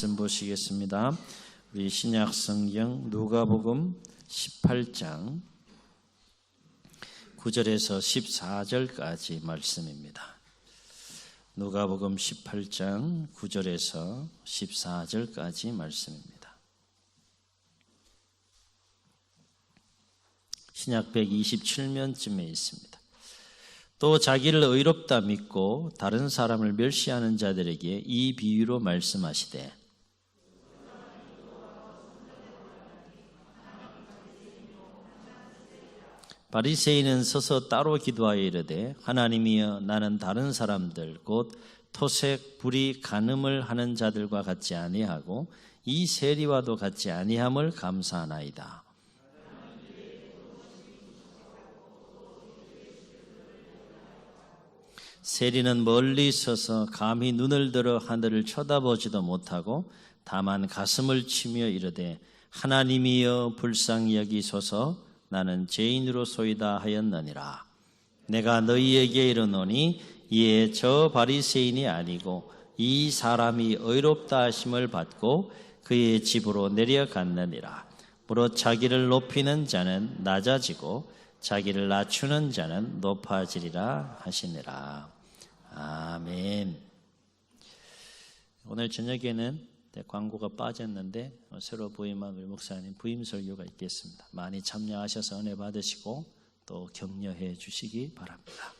말씀 보시겠습니다. 우리 신약 성경 누가복음 18장 9절에서 14절까지 말씀입니다. 누가복음 18장 9절에서 14절까지 말씀입니다. 신약 127면쯤에 있습니다. 또 자기를 의롭다 믿고 다른 사람을 멸시하는 자들에게 이 비유로 말씀하시되 바리새인은 서서 따로 기도하여 이르되 하나님이여 나는 다른 사람들 곧 토색, 불의, 간음을 하는 자들과 같지 아니하고 이 세리와도 같지 아니함을 감사하나이다. 세리는 멀리 서서 감히 눈을 들어 하늘을 쳐다보지도 못하고 다만 가슴을 치며 이르되 하나님이여 불쌍히 여기소서 나는 죄인으로소이다 하였느니라. 내가 너희에게 이르노니 이에 저 바리새인이 아니고 이 사람이 의롭다 하심을 받고 그의 집으로 내려갔느니라. 무릇 자기를 높이는 자는 낮아지고 자기를 낮추는 자는 높아지리라 하시니라. 아멘. 오늘 저녁에는 광고가 빠졌는데 새로 부임한 우리 목사님 부임 설교가 있겠습니다. 많이 참여하셔서 은혜 받으시고 또 격려해 주시기 바랍니다.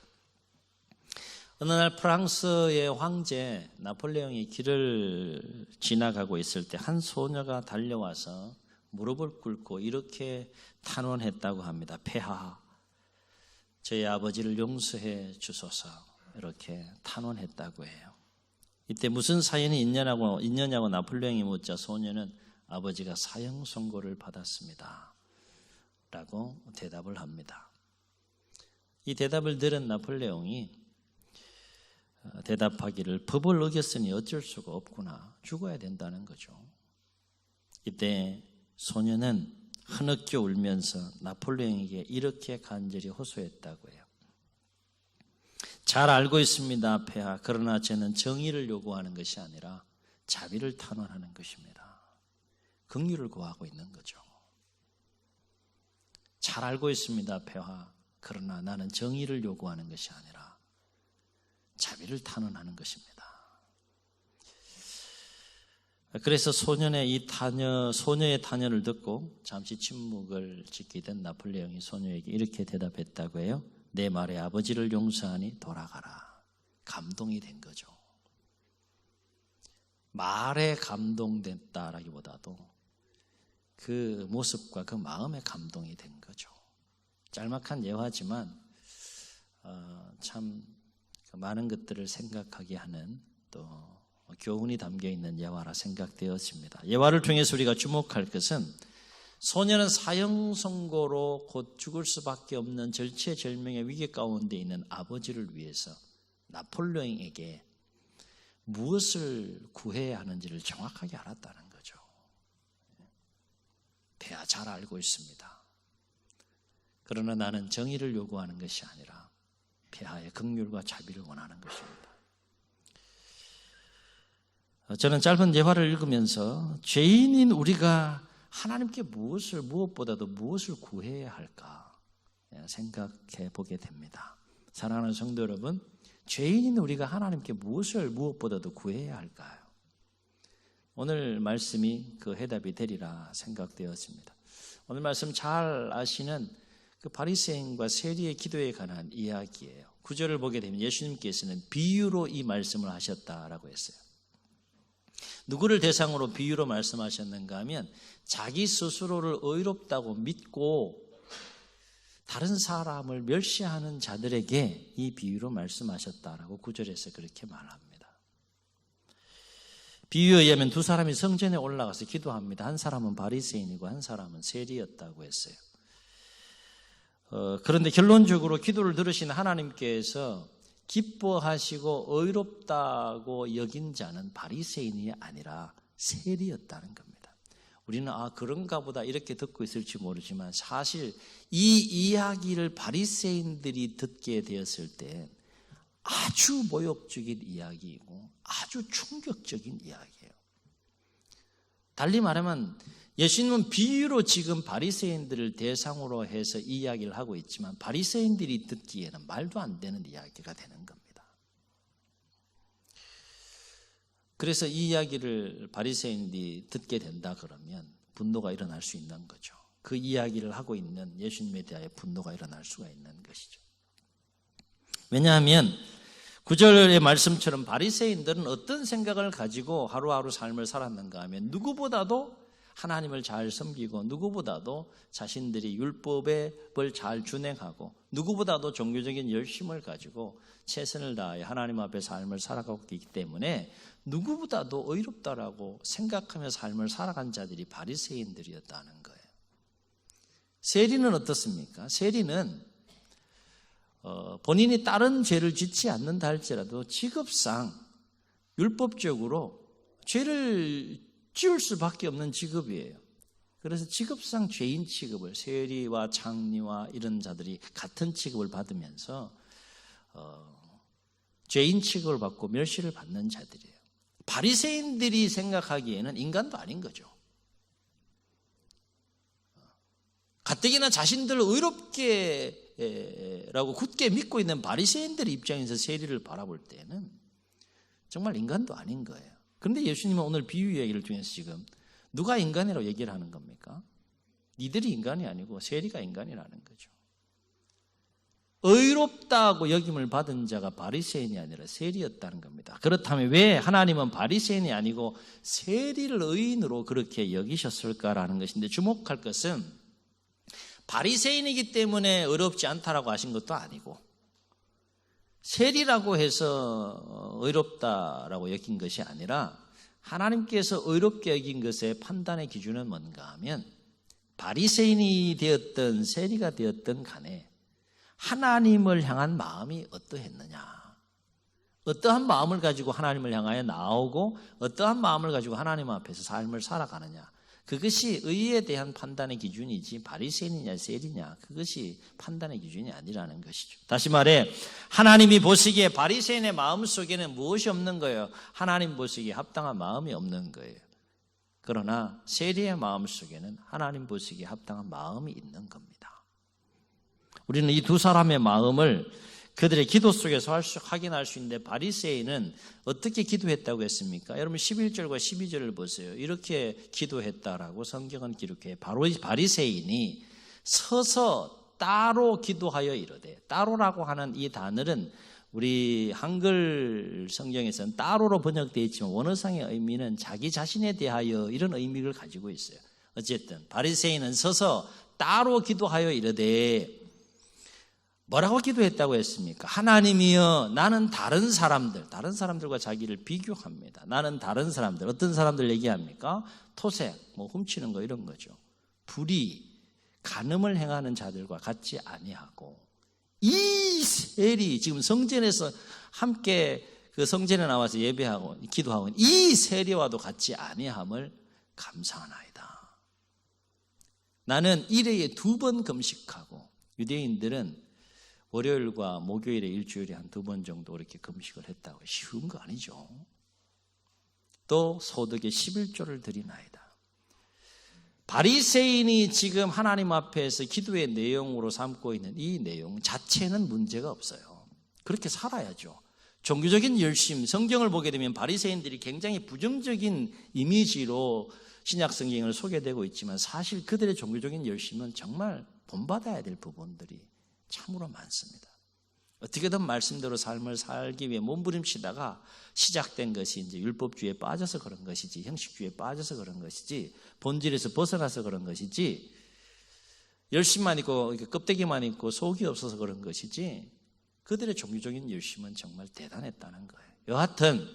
어느 날 프랑스의 황제 나폴레옹이 길을 지나가고 있을 때 한 소녀가 달려와서 무릎을 꿇고 이렇게 탄원했다고 합니다. 폐하, 저희 아버지를 용서해 주소서. 이렇게 탄원했다고 해요. 이때 무슨 사연이 있느냐고 나폴레옹이 묻자 소녀는 아버지가 사형 선고를 받았습니다 라고 대답을 합니다. 이 대답을 들은 나폴레옹이 대답하기를 법을 어겼으니 어쩔 수가 없구나. 죽어야 된다는 거죠. 이때 소녀는 흐느껴 울면서 나폴레옹에게 이렇게 간절히 호소했다고 해요. 잘 알고 있습니다, 폐하. 그러나 저는 정의를 요구하는 것이 아니라 자비를 탄원하는 것입니다. 긍휼을 구하고 있는 거죠. 잘 알고 있습니다, 폐하. 그러나 나는 정의를 요구하는 것이 아니라 자비를 탄원하는 것입니다. 그래서 소녀의 탄원을 듣고 잠시 침묵을 지키게 된 나폴레옹이 소녀에게 이렇게 대답했다고 해요. 내 말에 아버지를 용서하니 돌아가라. 감동이 된 거죠. 말에 감동됐다라기보다도 그 모습과 그 마음에 감동이 된 거죠. 짤막한 예화지만 참 많은 것들을 생각하게 하는 또 교훈이 담겨있는 예화라 생각되었습니다. 예화를 통해서 우리가 주목할 것은 소녀는 사형 선고로 곧 죽을 수밖에 없는 절체절명의 위기 가운데 있는 아버지를 위해서 나폴레옹에게 무엇을 구해야 하는지를 정확하게 알았다는 거죠. 폐하 잘 알고 있습니다. 그러나 나는 정의를 요구하는 것이 아니라 폐하의 긍휼과 자비를 원하는 것입니다. 저는 짧은 예화를 읽으면서 죄인인 우리가 하나님께 무엇보다도 무엇을 구해야 할까 생각해 보게 됩니다. 사랑하는 성도 여러분, 죄인인 우리가 하나님께 무엇보다도 구해야 할까요? 오늘 말씀이 그 해답이 되리라 생각되었습니다. 오늘 말씀 잘 아시는 그 바리새인과 세리의 기도에 관한 이야기예요. 9절을 보게 되면 예수님께서는 비유로 이 말씀을 하셨다라고 했어요. 누구를 대상으로 비유로 말씀하셨는가 하면 자기 스스로를 의롭다고 믿고 다른 사람을 멸시하는 자들에게 이 비유로 말씀하셨다라고 9절에서 그렇게 말합니다. 비유에 의하면 두 사람이 성전에 올라가서 기도합니다. 한 사람은 바리새인이고 한 사람은 세리였다고 했어요. 그런데 결론적으로 기도를 들으신 하나님께서 기뻐하시고 의롭다고 여긴 자는 바리새인이 아니라 세리였다는 겁니다. 우리는 그런가 보다 이렇게 듣고 있을지 모르지만 사실 이 이야기를 바리새인들이 듣게 되었을 때 아주 모욕적인 이야기이고 아주 충격적인 이야기예요. 달리 말하면 예수님은 비유로 지금 바리새인들을 대상으로 해서 이야기를 하고 있지만 바리새인들이 듣기에는 말도 안 되는 이야기가 되는 겁니다. 그래서 이 이야기를 바리새인들이 듣게 된다 그러면 분노가 일어날 수 있는 거죠. 그 이야기를 하고 있는 예수님에 대하여 분노가 일어날 수가 있는 것이죠. 왜냐하면 9절의 말씀처럼 바리새인들은 어떤 생각을 가지고 하루하루 삶을 살았는가 하면 누구보다도 하나님을 잘 섬기고 누구보다도 자신들이 율법을 잘 준행하고 누구보다도 종교적인 열심을 가지고 최선을 다하여 하나님 앞에 삶을 살아가고 있기 때문에 누구보다도 의롭다라고 생각하며 삶을 살아간 자들이 바리새인들이었다는 거예요. 세리는 어떻습니까? 세리는 본인이 다른 죄를 짓지 않는다 할지라도 직업상 율법적으로 죄를 지을 수밖에 없는 직업이에요. 그래서 직업상 죄인 취급을 세리와 장리와 이런 자들이 같은 취급을 받으면서 죄인 취급을 받고 멸시를 받는 자들이에요. 바리새인들이 생각하기에는 인간도 아닌 거죠. 가뜩이나 자신들을 의롭게 라고 굳게 믿고 있는 바리새인들의 입장에서 세리를 바라볼 때는 정말 인간도 아닌 거예요. 그런데 예수님은 오늘 비유 얘기를 통해서 지금 누가 인간이라고 얘기를 하는 겁니까? 니들이 인간이 아니고 세리가 인간이라는 거죠. 의롭다고 여김을 받은 자가 바리새인이 아니라 세리였다는 겁니다. 그렇다면 왜 하나님은 바리새인이 아니고 세리를 의인으로 그렇게 여기셨을까라는 것인데 주목할 것은 바리새인이기 때문에 의롭지 않다라고 하신 것도 아니고 세리라고 해서 의롭다라고 여긴 것이 아니라 하나님께서 의롭게 여긴 것의 판단의 기준은 뭔가 하면 바리새인이 되었든 세리가 되었든 간에 하나님을 향한 마음이 어떠했느냐, 어떠한 마음을 가지고 하나님을 향하여 나오고 어떠한 마음을 가지고 하나님 앞에서 삶을 살아가느냐, 그것이 의에 대한 판단의 기준이지 바리새인이냐 세리냐 그것이 판단의 기준이 아니라는 것이죠. 다시 말해 하나님이 보시기에 바리새인의 마음속에는 무엇이 없는 거예요? 하나님 보시기에 합당한 마음이 없는 거예요. 그러나 세리의 마음속에는 하나님 보시기에 합당한 마음이 있는 겁니다. 우리는 이 두 사람의 마음을 그들의 기도 속에서 확인할 수 있는데 바리새인은 어떻게 기도했다고 했습니까? 여러분 11절과 12절을 보세요. 이렇게 기도했다라고 성경은 기록해요. 바로 이 바리새인이 서서 따로 기도하여 이르되, 따로라고 하는 이 단어는 우리 한글 성경에서는 따로로 번역되어 있지만 원어상의 의미는 자기 자신에 대하여 이런 의미를 가지고 있어요. 어쨌든 바리새인은 서서 따로 기도하여 이르되 뭐라고 기도했다고 했습니까? 하나님이여 나는 다른 사람들과 자기를 비교합니다. 나는 다른 사람들, 어떤 사람들 얘기합니까? 토색, 훔치는 거 이런 거죠. 불의, 간음을 행하는 자들과 같지 아니하고 이 세리, 지금 성전에서 함께 그 성전에 나와서 예배하고 기도하고 이 세리와도 같지 아니함을 감사하나이다. 나는 일회에 2번 금식하고 유대인들은 월요일과 목요일에 일주일에 한 2번 정도 이렇게 금식을 했다고 쉬운 거 아니죠. 또 소득의 11조를 드리나이다. 바리새인이 지금 하나님 앞에서 기도의 내용으로 삼고 있는 이 내용 자체는 문제가 없어요. 그렇게 살아야죠. 종교적인 열심, 성경을 보게 되면 바리새인들이 굉장히 부정적인 이미지로 신약 성경을 소개되고 있지만 사실 그들의 종교적인 열심은 정말 본받아야 될 부분들이 참으로 많습니다. 어떻게든 말씀대로 삶을 살기 위해 몸부림치다가 시작된 것이 이제 율법주의에 빠져서 그런 것이지, 형식주의에 빠져서 그런 것이지, 본질에서 벗어나서 그런 것이지, 열심만 있고 껍데기만 있고 속이 없어서 그런 것이지, 그들의 종교적인 열심은 정말 대단했다는 거예요. 여하튼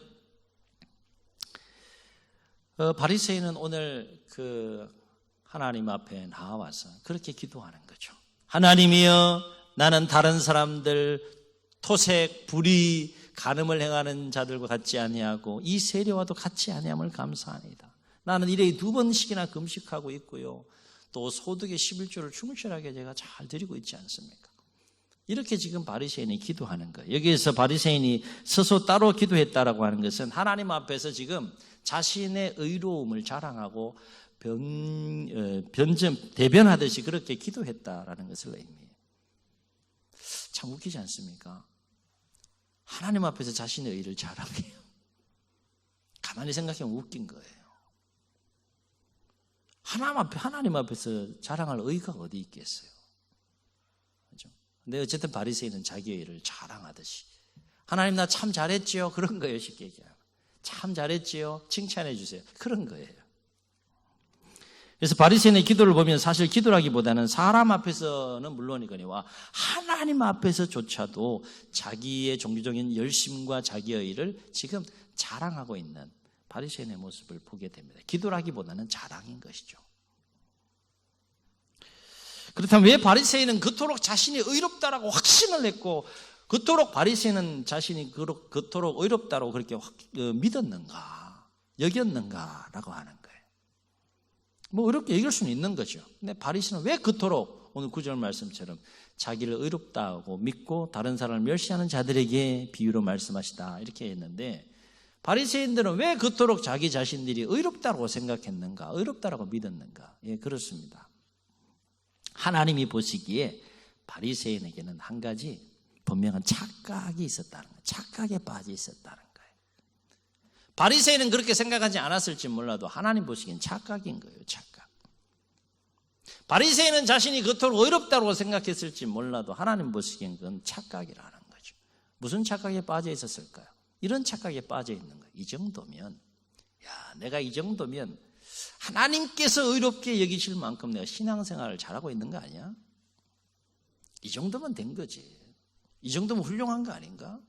바리새인은 오늘 그 하나님 앞에 나와서 그렇게 기도하는 거죠. 하나님이여 나는 다른 사람들, 토색, 불의, 간음을 행하는 자들과 같지 아니하고 이 세리와도 같지 아니함을 감사합니다. 나는 일회에 2번씩이나 금식하고 있고요. 또 소득의 11조를 충실하게 제가 잘 드리고 있지 않습니까? 이렇게 지금 바리새인이 기도하는 거예요. 여기에서 바리새인이 스스로 따로 기도했다라고 하는 것은 하나님 앞에서 지금 자신의 의로움을 자랑하고 대변하듯이 그렇게 기도했다라는 것을 의미해요. 참 웃기지 않습니까? 하나님 앞에서 자신의 의를 자랑해요. 가만히 생각하면 웃긴 거예요. 하나님 앞에서 자랑할 의의가 어디 있겠어요? 그렇죠? 근데 어쨌든 바리새인은 자기의 의를 자랑하듯이 하나님 나 참 잘했지요? 그런 거예요. 쉽게 얘기하면 참 잘했지요? 칭찬해 주세요. 그런 거예요. 그래서 바리새인의 기도를 보면 사실 기도라기보다는 사람 앞에서는 물론이거니와 하나님 앞에서조차도 자기의 종교적인 열심과 자기의 의를 지금 자랑하고 있는 바리새인의 모습을 보게 됩니다. 기도라기보다는 자랑인 것이죠. 그렇다면 왜 바리새인은 그토록 자신이 의롭다라고 확신을 했고 그토록 바리새인은 자신이 그토록 의롭다라고 그렇게 믿었는가, 여겼는가라고 하는 거예요. 뭐 어렵게 얘기할 수는 있는 거죠. 근데 바리새인은 왜 그토록 오늘 9절 말씀처럼 자기를 의롭다고 믿고 다른 사람을 멸시하는 자들에게 비유로 말씀하시다 이렇게 했는데 바리새인들은 왜 그토록 자기 자신들이 의롭다고 생각했는가, 의롭다라고 믿었는가? 예, 그렇습니다. 하나님이 보시기에 바리새인에게는 한 가지 분명한 착각이 있었다는 거예요. 착각에 빠져 있었다는 거예요. 바리새인은 그렇게 생각하지 않았을지 몰라도 하나님 보시기엔 착각인 거예요. 착각. 바리새인은 자신이 그토록 의롭다고 생각했을지 몰라도 하나님 보시기엔 그건 착각이라는 거죠. 무슨 착각에 빠져 있었을까요? 이런 착각에 빠져 있는 거예요. 이 정도면 내가 이 정도면 하나님께서 의롭게 여기실 만큼 내가 신앙생활을 잘하고 있는 거 아니야? 이 정도면 된 거지. 이 정도면 훌륭한 거 아닌가?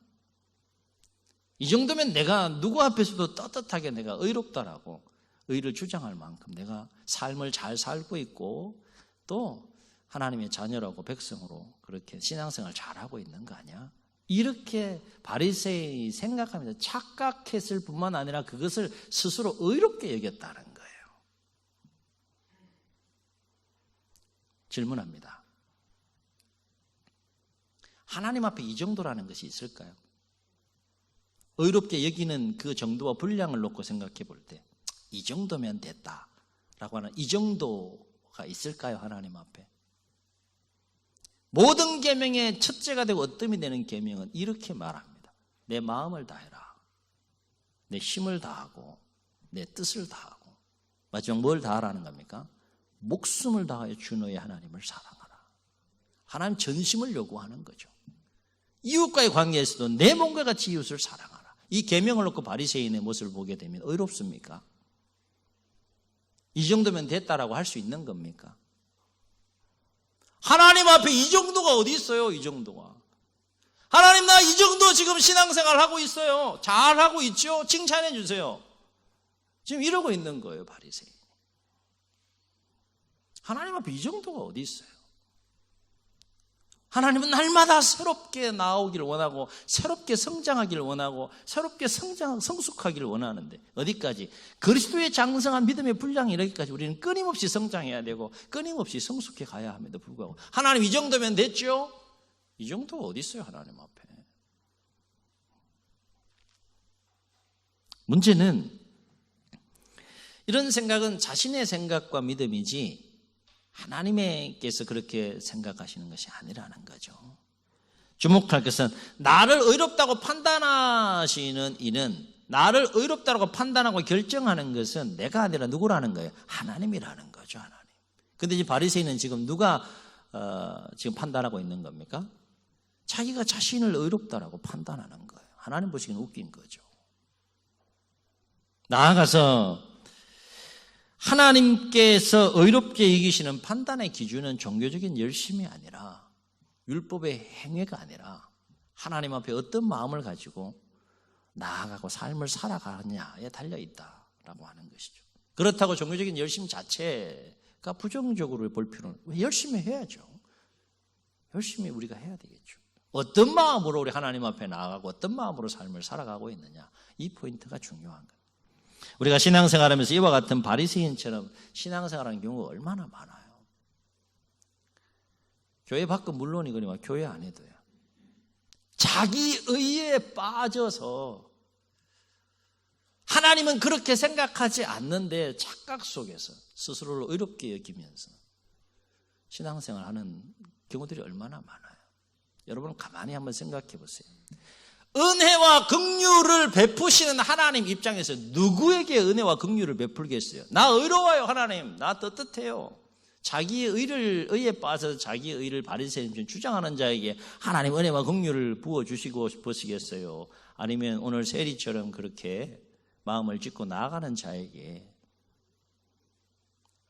이 정도면 내가 누구 앞에서도 떳떳하게 내가 의롭다라고 의를 주장할 만큼 내가 삶을 잘 살고 있고 또 하나님의 자녀라고 백성으로 그렇게 신앙생활 잘하고 있는 거 아니야? 이렇게 바리새인이 생각하면서 착각했을 뿐만 아니라 그것을 스스로 의롭게 여겼다는 거예요. 질문합니다. 하나님 앞에 이 정도라는 것이 있을까요? 의롭게 여기는 그 정도와 분량을 놓고 생각해 볼 때 이 정도면 됐다라고 하는 이 정도가 있을까요? 하나님 앞에. 모든 계명의 첫째가 되고 어뜸이 되는 계명은 이렇게 말합니다. 내 마음을 다해라. 내 힘을 다하고 내 뜻을 다하고 마지막 뭘 다하라는 겁니까? 목숨을 다하여 주 너의 하나님을 사랑하라. 하나님 전심을 요구하는 거죠. 이웃과의 관계에서도 내 몸과 같이 이웃을 사랑하라. 이 계명을 놓고 바리새인의 모습을 보게 되면 의롭습니까? 이 정도면 됐다라고 할 수 있는 겁니까? 하나님 앞에 이 정도가 어디 있어요? 이 정도가. 하나님 나 이 정도 지금 신앙생활 하고 있어요. 잘하고 있죠? 칭찬해 주세요. 지금 이러고 있는 거예요, 바리새인. 하나님 앞에 이 정도가 어디 있어요? 하나님은 날마다 새롭게 나오기를 원하고 새롭게 성장하기를 원하고 새롭게 성숙하기를 원하는데 어디까지? 그리스도의 장성한 믿음의 분량이 이렇게까지 우리는 끊임없이 성장해야 되고 끊임없이 성숙해 가야 함에도 불구하고 하나님 이 정도면 됐죠? 이 정도가 어디 있어요? 하나님 앞에. 문제는 이런 생각은 자신의 생각과 믿음이지 하나님께서 그렇게 생각하시는 것이 아니라는 거죠. 주목할 것은 나를 의롭다고 판단하시는 이는 나를 의롭다고 판단하고 결정하는 것은 내가 아니라 누구라는 거예요? 하나님이라는 거죠. 하나님. 근데 이 바리새인은 지금 누가 지금 판단하고 있는 겁니까? 자기가 자신을 의롭다라고 판단하는 거예요. 하나님 보시기엔 웃긴 거죠. 나아가서 하나님께서 의롭게 여기시는 판단의 기준은 종교적인 열심이 아니라 율법의 행위가 아니라 하나님 앞에 어떤 마음을 가지고 나아가고 삶을 살아가느냐에 달려있다라고 하는 것이죠. 그렇다고 종교적인 열심 자체가 부정적으로 볼 필요는 열심히 해야죠. 열심히 우리가 해야 되겠죠. 어떤 마음으로 우리 하나님 앞에 나아가고 어떤 마음으로 삶을 살아가고 있느냐 이 포인트가 중요한 거예요. 우리가 신앙생활하면서 이와 같은 바리새인처럼 신앙생활하는 경우가 얼마나 많아요. 교회 밖은 물론이거니와 교회 안에도요. 자기 의에 빠져서 하나님은 그렇게 생각하지 않는데 착각 속에서 스스로를 의롭게 여기면서 신앙생활하는 경우들이 얼마나 많아요. 여러분 가만히 한번 생각해 보세요. 은혜와 긍휼을 베푸시는 하나님 입장에서 누구에게 은혜와 긍휼을 베풀겠어요? 나 의로워요 하나님, 나 떳떳해요. 자기의 의에 빠져서 자기의 의를 바리새인처럼 주장하는 자에게 하나님 은혜와 긍휼을 부어주시고 싶으시겠어요? 아니면 오늘 세리처럼 그렇게 마음을 찢고 나아가는 자에게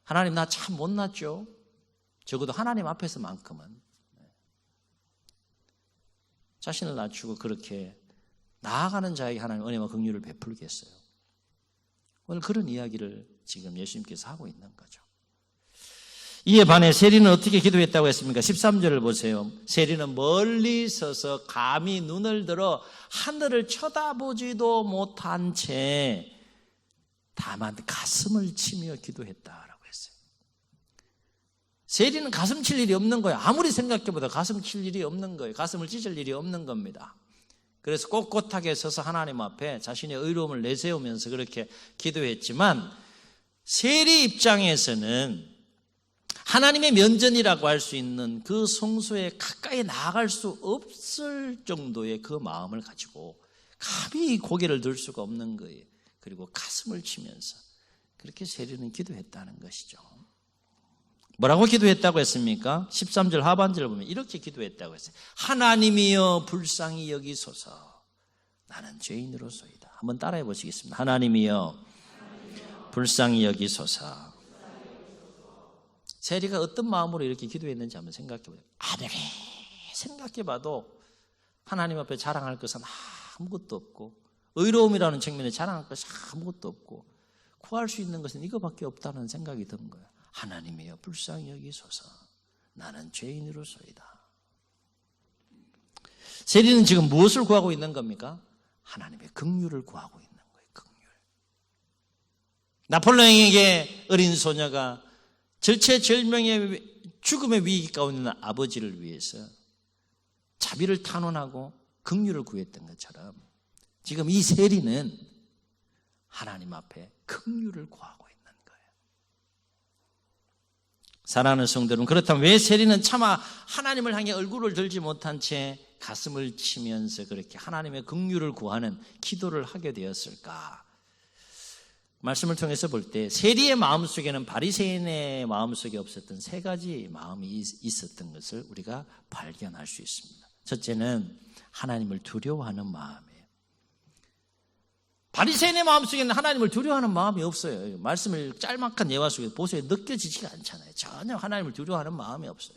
하나님 나 참 못났죠? 적어도 하나님 앞에서만큼은 자신을 낮추고 그렇게 나아가는 자에게 하나님 은혜와 긍휼을 베풀겠어요? 오늘 그런 이야기를 지금 예수님께서 하고 있는 거죠. 이에 반해 세리는 어떻게 기도했다고 했습니까? 13절을 보세요. 세리는 멀리 서서 감히 눈을 들어 하늘을 쳐다보지도 못한 채 다만 가슴을 치며 기도했다라고 했어요. 세리는 가슴 칠 일이 없는 거예요. 아무리 생각해보다 가슴 칠 일이 없는 거예요. 가슴을 찢을 일이 없는 겁니다. 그래서 꼿꼿하게 서서 하나님 앞에 자신의 의로움을 내세우면서 그렇게 기도했지만 세리 입장에서는 하나님의 면전이라고 할 수 있는 그 성소에 가까이 나아갈 수 없을 정도의 그 마음을 가지고 감히 고개를 들 수가 없는 거예요. 그리고 가슴을 치면서 그렇게 세리는 기도했다는 것이죠. 뭐라고 기도했다고 했습니까? 13절 하반절을 보면 이렇게 기도했다고 했어요. 하나님이여 불쌍히 여기소서 나는 죄인으로소이다. 한번 따라해 보시겠습니다. 하나님이여 불쌍히 여기소서. 세리가 어떤 마음으로 이렇게 기도했는지 한번 생각해 보세요. 아무리 생각해봐도 하나님 앞에 자랑할 것은 아무것도 없고 의로움이라는 측면에 자랑할 것이 아무것도 없고 구할 수 있는 것은 이거밖에 없다는 생각이 든 거예요. 하나님이여 불쌍히 여기소서 나는 죄인으로소이다. 세리는 지금 무엇을 구하고 있는 겁니까? 하나님의 긍휼을 구하고 있는 거예요. 긍휼. 나폴레옹에게 어린 소녀가 절체절명의 죽음의 위기 가운데 있는 아버지를 위해서 자비를 탄원하고 긍휼을 구했던 것처럼 지금 이 세리는 하나님 앞에 긍휼을 구하고 있는 거예요. 사랑하는 성도 여러분, 그렇다면 왜 세리는 차마 하나님을 향해 얼굴을 들지 못한 채 가슴을 치면서 그렇게 하나님의 긍휼을 구하는 기도를 하게 되었을까? 말씀을 통해서 볼 때 세리의 마음속에는 바리새인의 마음속에 없었던 세 가지 마음이 있었던 것을 우리가 발견할 수 있습니다. 첫째는 하나님을 두려워하는 마음이에요. 바리새인의 마음속에는 하나님을 두려워하는 마음이 없어요. 말씀을 짤막한 예화 속에 보세요. 느껴지지가 않잖아요. 전혀 하나님을 두려워하는 마음이 없어요.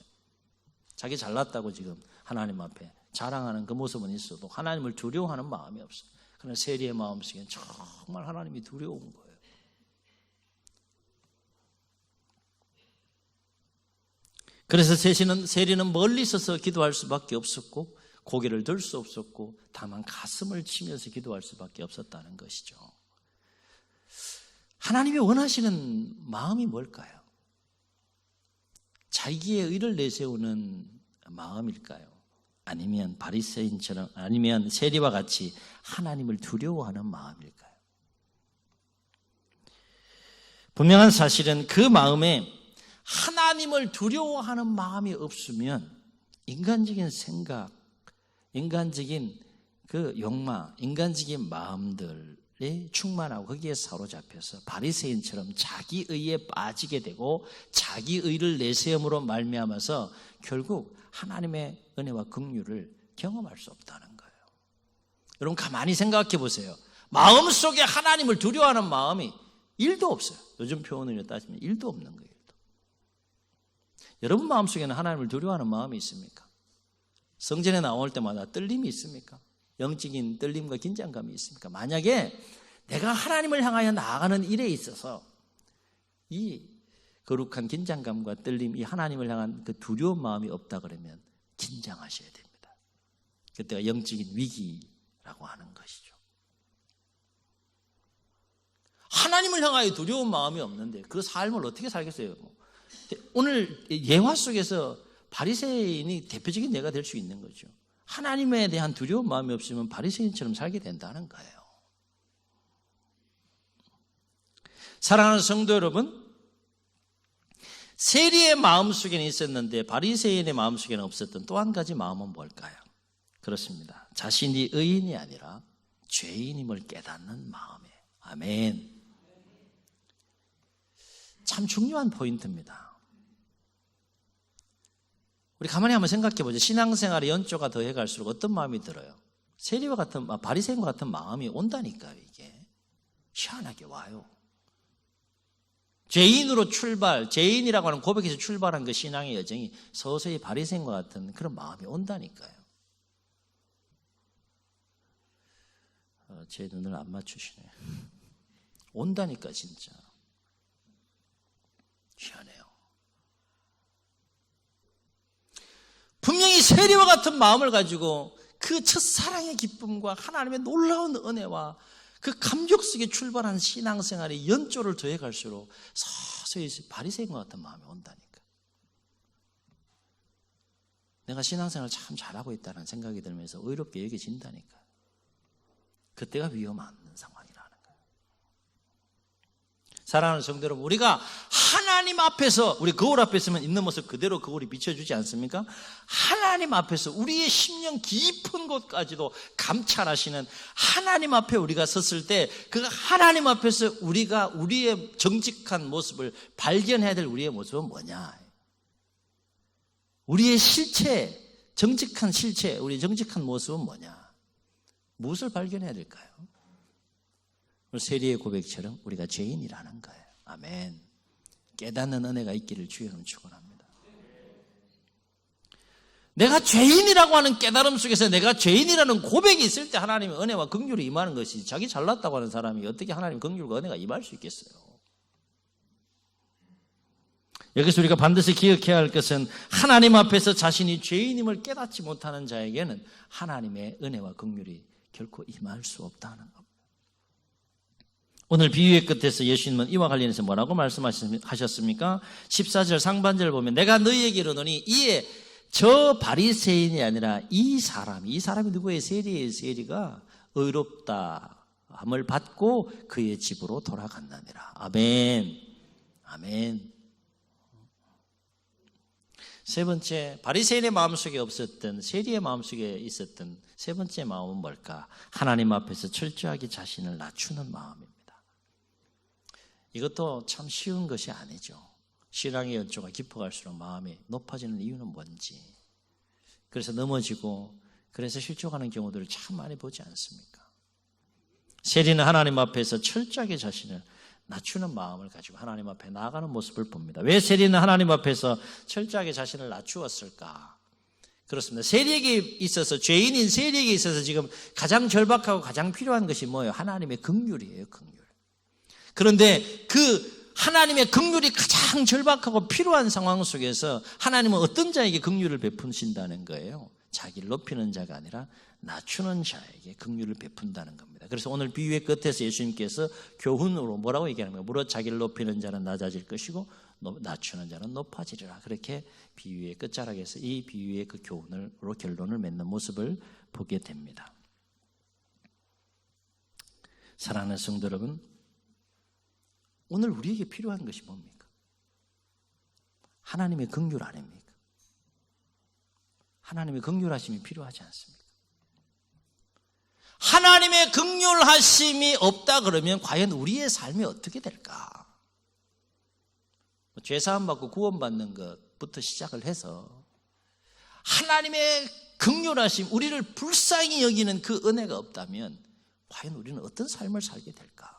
자기 잘났다고 지금 하나님 앞에 자랑하는 그 모습은 있어도 하나님을 두려워하는 마음이 없어요. 그러나 세리의 마음속에는 정말 하나님이 두려운 거예요. 그래서 세리는 멀리 서서 기도할 수밖에 없었고 고개를 들 수 없었고 다만 가슴을 치면서 기도할 수밖에 없었다는 것이죠. 하나님이 원하시는 마음이 뭘까요? 자기의 의를 내세우는 마음일까요? 아니면 바리새인처럼 아니면 세리와 같이 하나님을 두려워하는 마음일까요? 분명한 사실은 그 마음에 하나님을 두려워하는 마음이 없으면 인간적인 생각, 인간적인 그 욕망, 인간적인 마음들에 충만하고 거기에 사로잡혀서 바리새인처럼 자기 의에 빠지게 되고 자기 의를 내세움으로 말미암아서 결국 하나님의 은혜와 긍휼을 경험할 수 없다는 거예요. 여러분 가만히 생각해 보세요. 마음속에 하나님을 두려워하는 마음이 1도 없어요. 요즘 표현으로 따지면 1도 없는 거예요. 여러분 마음속에는 하나님을 두려워하는 마음이 있습니까? 성전에 나올 때마다 떨림이 있습니까? 영적인 떨림과 긴장감이 있습니까? 만약에 내가 하나님을 향하여 나아가는 일에 있어서 이 거룩한 긴장감과 떨림, 이 하나님을 향한 그 두려운 마음이 없다 그러면 긴장하셔야 됩니다. 그때가 영적인 위기라고 하는 것이죠. 하나님을 향하여 두려운 마음이 없는데 그 삶을 어떻게 살겠어요? 오늘 예화 속에서 바리새인이 대표적인 예가 될 수 있는 거죠. 하나님에 대한 두려운 마음이 없으면 바리새인처럼 살게 된다는 거예요. 사랑하는 성도 여러분, 세리의 마음속에는 있었는데 바리새인의 마음속에는 없었던 또 한 가지 마음은 뭘까요? 그렇습니다. 자신이 의인이 아니라 죄인임을 깨닫는 마음이에요. 아멘. 참 중요한 포인트입니다. 우리 가만히 한번 생각해 보죠. 신앙생활의 연조가 더해갈수록 어떤 마음이 들어요? 세리와 같은, 바리새인과 같은 마음이 온다니까요. 이게 희한하게 와요. 죄인으로 출발, 죄인이라고 하는 고백에서 출발한 그 신앙의 여정이 서서히 바리새인과 같은 그런 마음이 온다니까요. 제 눈을 안 맞추시네. 온다니까 진짜. 희한해요. 분명히 세리와 같은 마음을 가지고 그 첫사랑의 기쁨과 하나님의 놀라운 은혜와 그 감격 속에 출발한 신앙생활의 연조를 더해갈수록 서서히 바리새인과 같은 마음이 온다니까. 내가 신앙생활을 참 잘하고 있다는 생각이 들면서 의롭게 여겨진다니까. 그때가 위험한 상황이라는 거예요. 사랑하는 성도 여러분, 우리가 하나님 앞에서, 우리 거울 앞에 있으면 있는 모습 그대로 거울이 비춰주지 않습니까? 하나님 앞에서 우리의 심령 깊은 곳까지도 감찰하시는 하나님 앞에 우리가 섰을 때 그 하나님 앞에서 우리가 우리의 정직한 모습을 발견해야 될 우리의 모습은 뭐냐? 우리의 실체, 정직한 실체, 우리의 정직한 모습은 뭐냐? 무엇을 발견해야 될까요? 세리의 고백처럼 우리가 죄인이라는 거예요. 아멘. 깨닫는 은혜가 있기를 주의 이름으로 축원합니다. 내가 죄인이라고 하는 깨달음 속에서 내가 죄인이라는 고백이 있을 때 하나님의 은혜와 긍휼이 임하는 것이, 자기 잘났다고 하는 사람이 어떻게 하나님의 긍휼과 은혜가 임할 수 있겠어요? 여기서 우리가 반드시 기억해야 할 것은 하나님 앞에서 자신이 죄인임을 깨닫지 못하는 자에게는 하나님의 은혜와 긍휼이 결코 임할 수 없다는 겁니다. 오늘 비유의 끝에서 예수님은 이와 관련해서 뭐라고 말씀하셨습니까? 14절 상반절을 보면 내가 너희에게 이르노니 이에 저 바리새인이 아니라 이 사람이 누구의? 세리의 세리가 의롭다 함을 받고 그의 집으로 돌아갔느니라. 아멘. 아멘. 세 번째, 바리새인의 마음속에 없었던, 세리의 마음속에 있었던 세 번째 마음은 뭘까? 하나님 앞에서 철저하게 자신을 낮추는 마음입니다. 이것도 참 쉬운 것이 아니죠. 신앙의 연조가 깊어갈수록 마음이 높아지는 이유는 뭔지, 그래서 넘어지고 그래서 실족하는 경우들을 참 많이 보지 않습니까? 세리는 하나님 앞에서 철저하게 자신을 낮추는 마음을 가지고 하나님 앞에 나아가는 모습을 봅니다. 왜 세리는 하나님 앞에서 철저하게 자신을 낮추었을까? 그렇습니다. 세리에게 있어서, 죄인인 세리에게 있어서 지금 가장 절박하고 가장 필요한 것이 뭐예요? 하나님의 긍휼이에요. 긍휼. 그런데 그 하나님의 긍휼이 가장 절박하고 필요한 상황 속에서 하나님은 어떤 자에게 긍휼을 베푸신다는 거예요? 자기를 높이는 자가 아니라 낮추는 자에게 긍휼을 베푼다는 겁니다. 그래서 오늘 비유의 끝에서 예수님께서 교훈으로 뭐라고 얘기하는 거예요? 무릇 자기를 높이는 자는 낮아질 것이고 낮추는 자는 높아지리라. 그렇게 비유의 끝자락에서 이 비유의 그 교훈으로 결론을 맺는 모습을 보게 됩니다. 사랑하는 성도 여러분, 오늘 우리에게 필요한 것이 뭡니까? 하나님의 긍휼 아닙니까? 하나님의 긍휼하심이 필요하지 않습니까? 하나님의 긍휼하심이 없다 그러면 과연 우리의 삶이 어떻게 될까? 죄사함 받고 구원받는 것부터 시작을 해서 하나님의 긍휼하심, 우리를 불쌍히 여기는 그 은혜가 없다면 과연 우리는 어떤 삶을 살게 될까?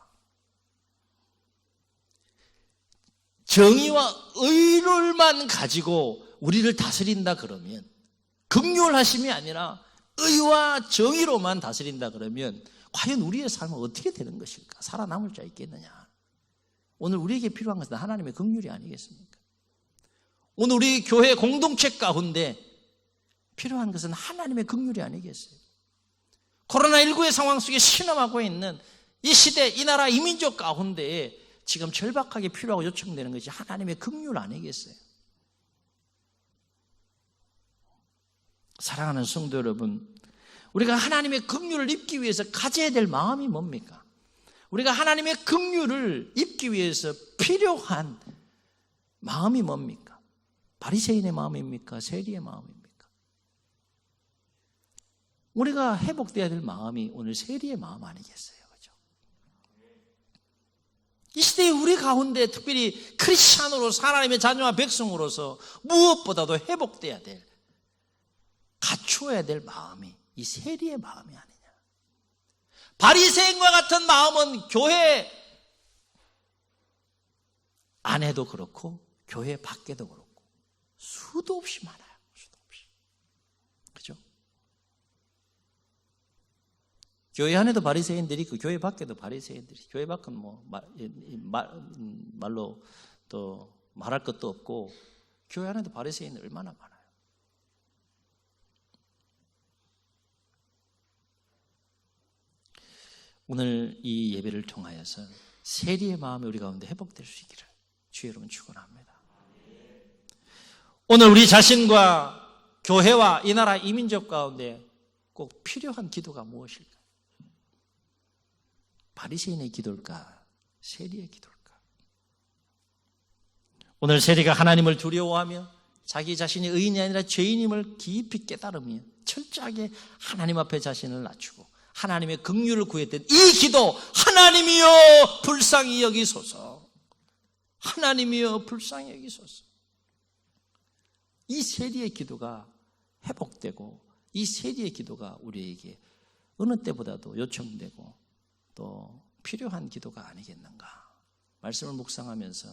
정의와 의를만 가지고 우리를 다스린다 그러면, 긍휼하심이 아니라 의와 정의로만 다스린다 그러면 과연 우리의 삶은 어떻게 되는 것일까? 살아남을 자 있겠느냐? 오늘 우리에게 필요한 것은 하나님의 긍휼이 아니겠습니까? 오늘 우리 교회 공동체 가운데 필요한 것은 하나님의 긍휼이 아니겠어요? 코로나19의 상황 속에 신음하고 있는 이 시대, 이 나라, 이 민족 가운데에 지금 절박하게 필요하고 요청되는 것이 하나님의 긍휼 아니겠어요? 사랑하는 성도 여러분, 우리가 하나님의 긍휼을 입기 위해서 가져야 될 마음이 뭡니까? 우리가 하나님의 긍휼을 입기 위해서 필요한 마음이 뭡니까? 바리새인의 마음입니까? 세리의 마음입니까? 우리가 회복돼야 될 마음이 오늘 세리의 마음 아니겠어요? 그렇죠? 이 시대에 우리 가운데 특별히 크리스찬으로서 하나님의 자녀와 백성으로서 무엇보다도 회복돼야 될, 갖추어야 될 마음이 이 세리의 마음이 아니냐. 바리새인과 같은 마음은 교회 안에도 그렇고 교회 밖에도 그렇고 수도 없이 많아요. 수도 없이. 그죠? 교회 안에도 바리새인들이 있고 교회 밖에도 바리새인들이. 교회 밖은 뭐 말로 또 말할 것도 없고 교회 안에도 바리새인이 얼마나 많아요. 오늘 이 예배를 통하여서 세리의 마음이 우리 가운데 회복될 수 있기를 주의 이름으로 축원합니다. 오늘 우리 자신과 교회와 이 나라 이민족 가운데 꼭 필요한 기도가 무엇일까? 바리새인의 기도일까? 세리의 기도일까? 오늘 세리가 하나님을 두려워하며 자기 자신이 의인이 아니라 죄인임을 깊이 깨달으며 철저하게 하나님 앞에 자신을 낮추고 하나님의 긍휼을 구했던 이 기도, 하나님이여 불쌍히 여기소서, 하나님이여 불쌍히 여기소서. 이 세리의 기도가 회복되고 이 세리의 기도가 우리에게 어느 때보다도 요청되고 또 필요한 기도가 아니겠는가. 말씀을 묵상하면서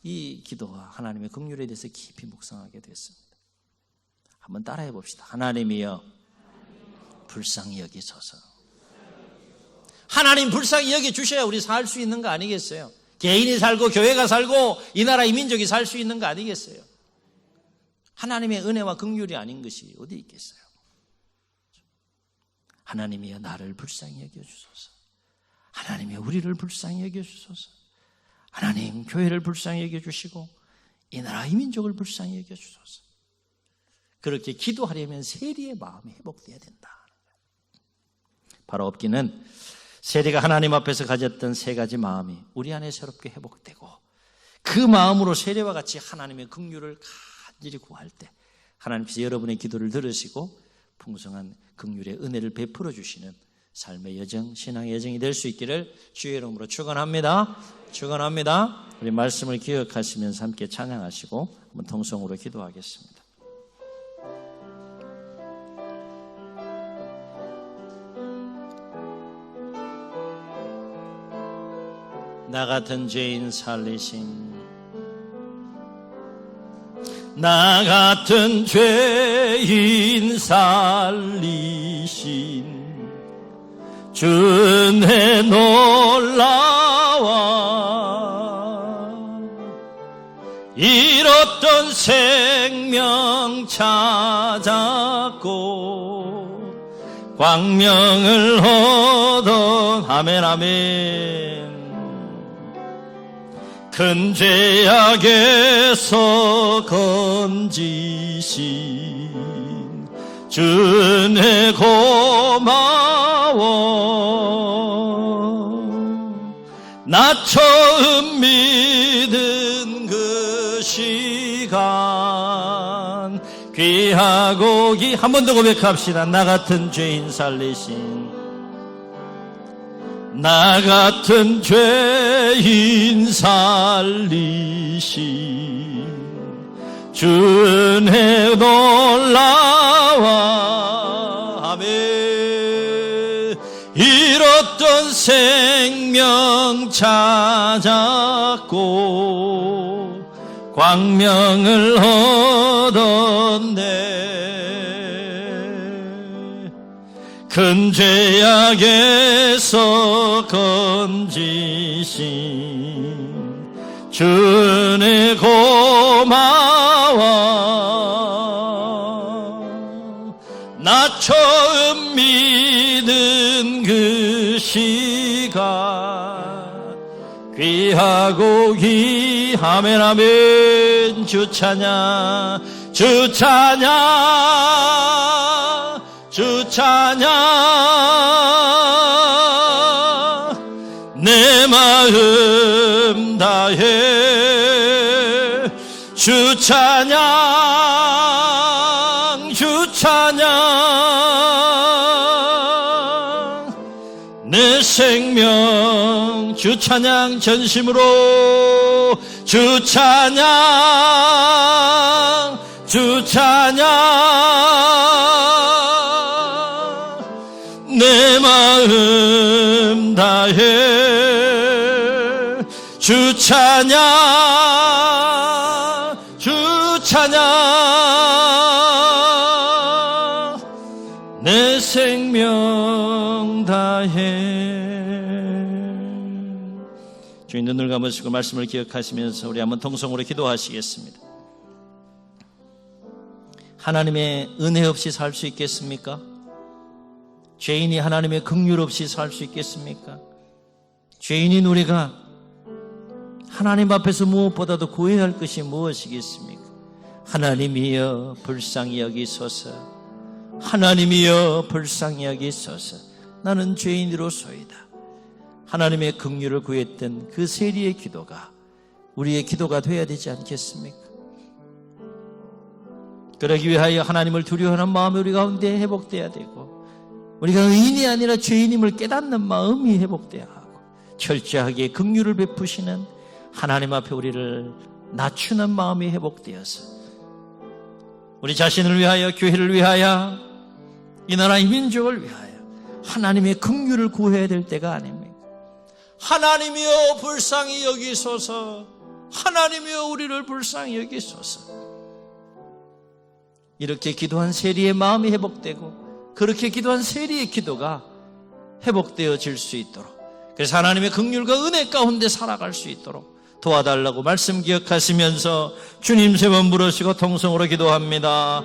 이 기도와 하나님의 긍휼에 대해서 깊이 묵상하게 됐습니다. 한번 따라해 봅시다. 하나님이여 불쌍히 여기소서. 하나님 불쌍히 여기주셔야 우리 살 수 있는 거 아니겠어요? 개인이 살고 교회가 살고 이 나라 이 민족이 살 수 있는 거 아니겠어요? 하나님의 은혜와 긍휼이 아닌 것이 어디 있겠어요? 하나님이여 나를 불쌍히 여겨주소서. 하나님이여 우리를 불쌍히 여겨주소서. 하나님 교회를 불쌍히 여겨주시고 이 나라 이 민족을 불쌍히 여겨주소서. 그렇게 기도하려면 세리의 마음이 회복돼야 된다. 바로 없기는 세리가 하나님 앞에서 가졌던 세 가지 마음이 우리 안에 새롭게 회복되고 그 마음으로 세리와 같이 하나님의 긍휼을 간절히 구할 때 하나님께서 여러분의 기도를 들으시고 풍성한 긍휼의 은혜를 베풀어 주시는 삶의 여정, 신앙의 여정이 될 수 있기를 주의 이름으로 축원합니다. 축원합니다. 우리 말씀을 기억하시면서 함께 찬양하시고 한번 통성으로 기도하겠습니다. 나 같은 죄인 살리신, 나 같은 죄인 살리신 주 은혜 놀라와 잃었던 생명 찾았고 광명을 얻어 아멘 아멘. 큰 죄악에서 건지신 주 은혜 고마워. 나 처음 믿은 그 시간 귀하고 한 번 더 고백합시다. 나 같은 죄인 살리신, 나 같은 죄인 살리신 주 은혜 놀라와 아멘. 잃었던 생명 찾았고 광명을 얻었네. 큰 죄악에서 건지신 주 은혜 고마워. 나 처음 믿은 그 시간 귀하고 아멘 아멘. 주 찬양 주 찬양, 주 찬양, 내 마음 다해 주 찬양, 주 찬양, 내 생명 주 찬양 전심으로 주 찬양, 주 찬양, 내 마음 다해 주 찬양, 주 찬양, 내 생명 다해. 주님, 눈을 감으시고 말씀을 기억하시면서 우리 한번 통성으로 기도하시겠습니다. 하나님의 은혜 없이 살 수 있겠습니까? 죄인이 하나님의 긍휼 없이 살 수 있겠습니까? 죄인인 우리가 하나님 앞에서 무엇보다도 구해야 할 것이 무엇이겠습니까? 하나님이여 불쌍히 여기소서, 하나님이여 불쌍히 여기소서. 나는 죄인으로소이다. 하나님의 긍휼을 구했던 그 세리의 기도가 우리의 기도가 되어야 되지 않겠습니까? 그러기 위하여 하나님을 두려워하는 마음이 우리 가운데 회복되어야 되고, 우리가 의인이 아니라 죄인임을 깨닫는 마음이 회복되어야 하고, 철저하게 긍휼을 베푸시는 하나님 앞에 우리를 낮추는 마음이 회복되어서 우리 자신을 위하여, 교회를 위하여, 이 나라의 민족을 위하여 하나님의 긍휼을 구해야 될 때가 아닙니까? 하나님이여 불쌍히 여기소서, 하나님이여 우리를 불쌍히 여기소서. 이렇게 기도한 세리의 마음이 회복되고, 그렇게 기도한 세리의 기도가 회복되어질 수 있도록, 그래서 하나님의 긍휼과 은혜 가운데 살아갈 수 있도록 도와달라고 말씀 기억하시면서 주님 세 번 부르시고 통성으로 기도합니다.